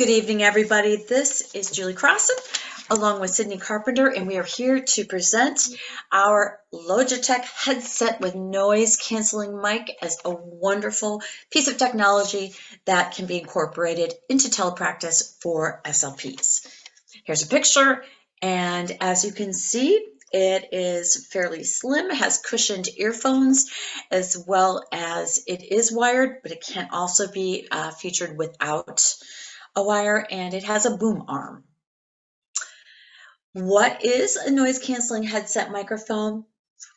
Good evening, everybody. This is Julie Crossan, along with Sydney Carpenter, and we are here to present our Logitech headset with noise-canceling mic as a wonderful piece of technology that can be incorporated into telepractice for SLPs. Here's a picture, and as you can see, it is fairly slim, has cushioned earphones, as well as it is wired, but it can also be featured without a wire, and it has a boom arm. What is a noise canceling headset microphone?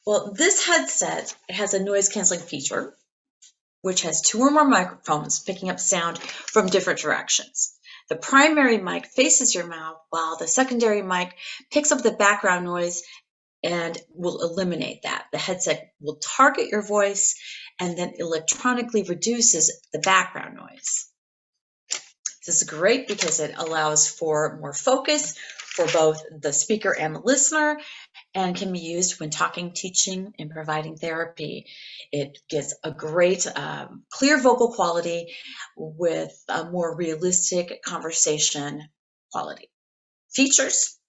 Well, this headset has a noise canceling feature, which has 2 or more microphones picking up sound from different directions. The primary mic faces your mouth, while the secondary mic picks up the background noise and will eliminate that. The headset will target your voice and then electronically reduces the background noise. This is great because it allows for more focus for both the speaker and the listener, and can be used when talking, teaching, and providing therapy. It gives a great clear vocal quality with a more realistic conversation quality. Features: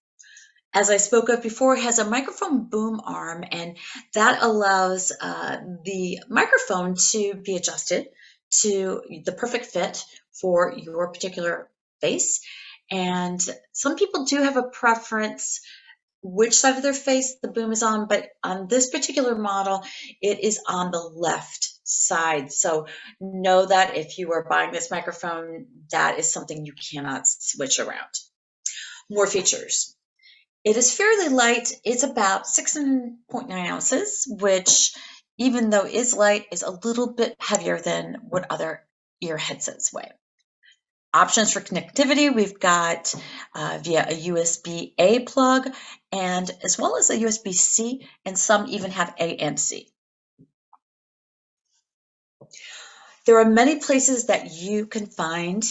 as I spoke of before, it has a microphone boom arm, and that allows the microphone to be adjusted to the perfect fit for your particular face. And some people do have a preference which side of their face the boom is on, but on this particular model, it is on the left side. So know that if you are buying this microphone, that is something you cannot switch around. More features. It is fairly light. It's about 6.9 ounces, which, even though is light, is a little bit heavier than what other ear headsets weigh. Options for connectivity, we've got via a USB-A plug, and as well as a USB-C, and some even have ANC. There are many places that you can find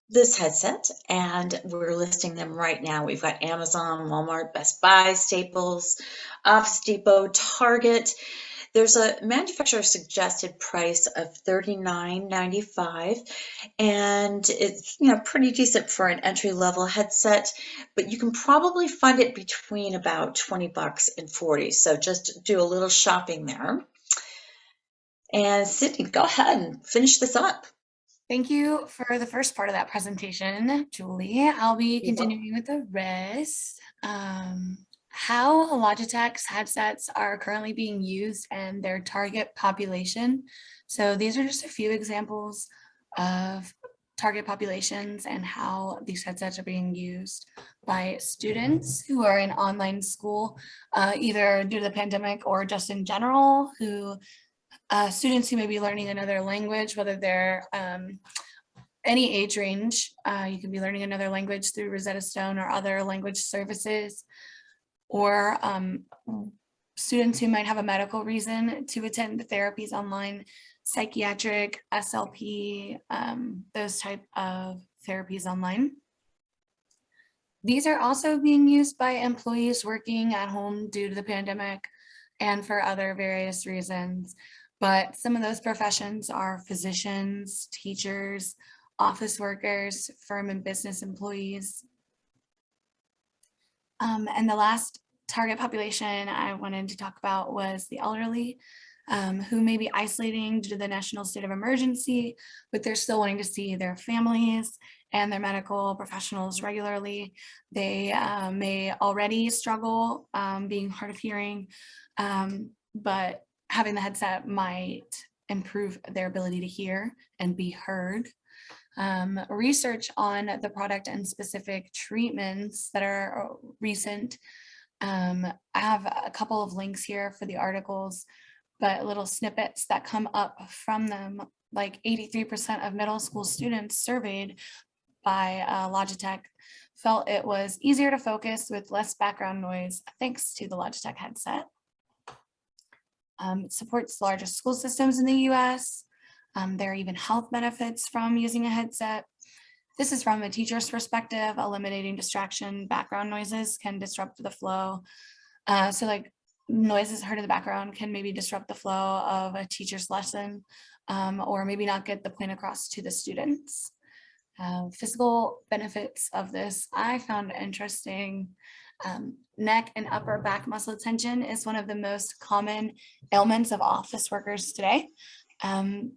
this headset, and we're listing them right now. We've got Amazon, Walmart, Best Buy, Staples, Office Depot, Target. There's a manufacturer suggested price of $39.95, and it's pretty decent for an entry-level headset, but you can probably find it between about $20 and $40. So just do a little shopping there. And Sydney, go ahead and finish this up. Thank you for the first part of that presentation, Julie. I'll be continuing with the rest. How Logitech's headsets are currently being used and their target population. So these are just a few examples of target populations and how these headsets are being used by students who are in online school, either due to the pandemic or just in general, students who may be learning another language, whether they're any age range. You can be learning another language through Rosetta Stone or other language services, or students who might have a medical reason to attend the therapies online, psychiatric, SLP, those type of therapies online. These are also being used by employees working at home due to the pandemic and for other various reasons. But some of those professions are physicians, teachers, office workers, firm and business employees. And the last target population I wanted to talk about was the elderly, who may be isolating due to the national state of emergency, but they're still wanting to see their families and their medical professionals regularly. They may already struggle being hard of hearing, but having the headset might improve their ability to hear and be heard. Research on the product and specific treatments that are recent. I have a couple of links here for the articles, but little snippets that come up from them, like 83% of middle school students surveyed by Logitech felt it was easier to focus with less background noise thanks to the Logitech headset. It supports the largest school systems in the US. There are even health benefits from using a headset. This is from a teacher's perspective. Eliminating distraction, background noises can disrupt the flow. So like noises heard in the background can maybe disrupt the flow of a teacher's lesson, or maybe not get the point across to the students. Physical benefits of this I found interesting. Neck and upper back muscle tension is one of the most common ailments of office workers today.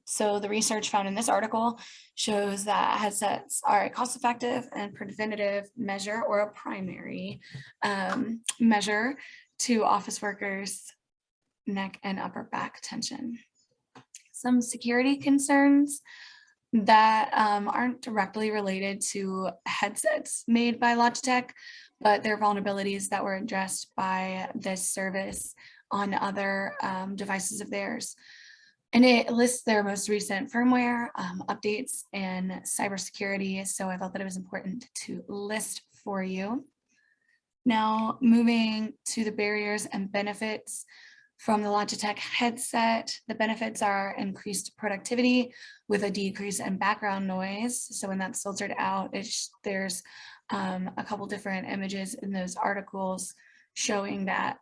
So the research found in this article shows that headsets are a cost-effective and preventative measure, or a primary measure, to office workers' neck and upper back tension. Some security concerns that aren't directly related to headsets made by Logitech, but they're vulnerabilities that were addressed by this service on other devices of theirs. And it lists their most recent firmware updates and cybersecurity. So I felt that it was important to list for you. Now, moving to the barriers and benefits from the Logitech headset. The benefits are increased productivity with a decrease in background noise. So when that's filtered out, there's a couple different images in those articles showing that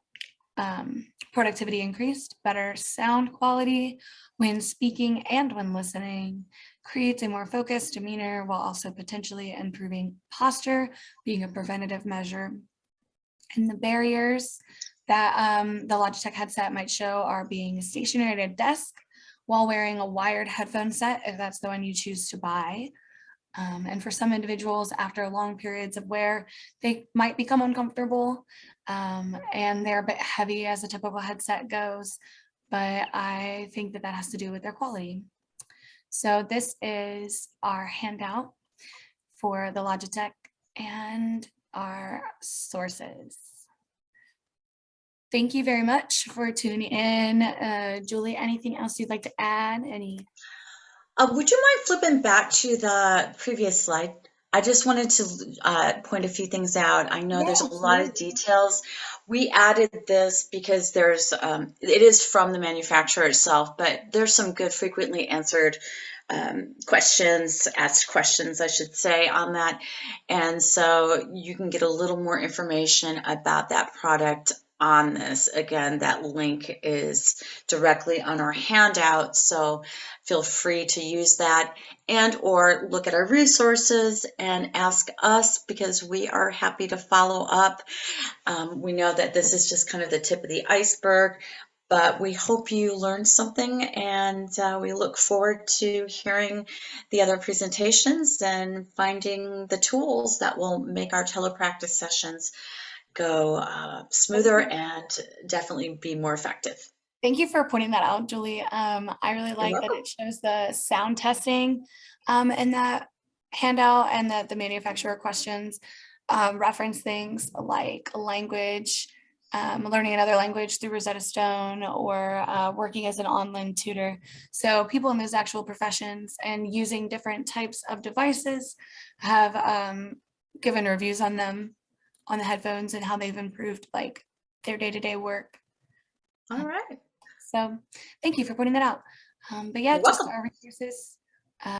productivity increased, better sound quality when speaking and when listening, creates a more focused demeanor while also potentially improving posture, being a preventative measure. And the barriers that the Logitech headset might show are being stationary at a desk while wearing a wired headphone set, if that's the one you choose to buy. And for some individuals, after long periods of wear, they might become uncomfortable and they're a bit heavy as a typical headset goes, but I think that that has to do with their quality. So this is our handout for the Logitech and our sources. Thank you very much for tuning in. Julie, anything else you'd like to add? Would you mind flipping back to the previous slide? I just wanted to point a few things out. I know there's a lot of details. We added this because it is from the manufacturer itself, but there's some good frequently answered asked questions, I should say, on that. And so you can get a little more information about that product on this. Again, that link is directly on our handout, so feel free to use that and or look at our resources and ask us, because we are happy to follow up. We know that this is just kind of the tip of the iceberg, but we hope you learned something, and we look forward to hearing the other presentations and finding the tools that will make our telepractice sessions go smoother and definitely be more effective. Thank you for pointing that out, Julie. I really like that it shows the sound testing in that handout, and that the manufacturer questions reference things like language, learning another language through Rosetta Stone, or working as an online tutor. So people in those actual professions and using different types of devices have given reviews on them, on the headphones, and how they've improved like their day-to-day work. All right. So thank you for putting that out. But yeah, just our resources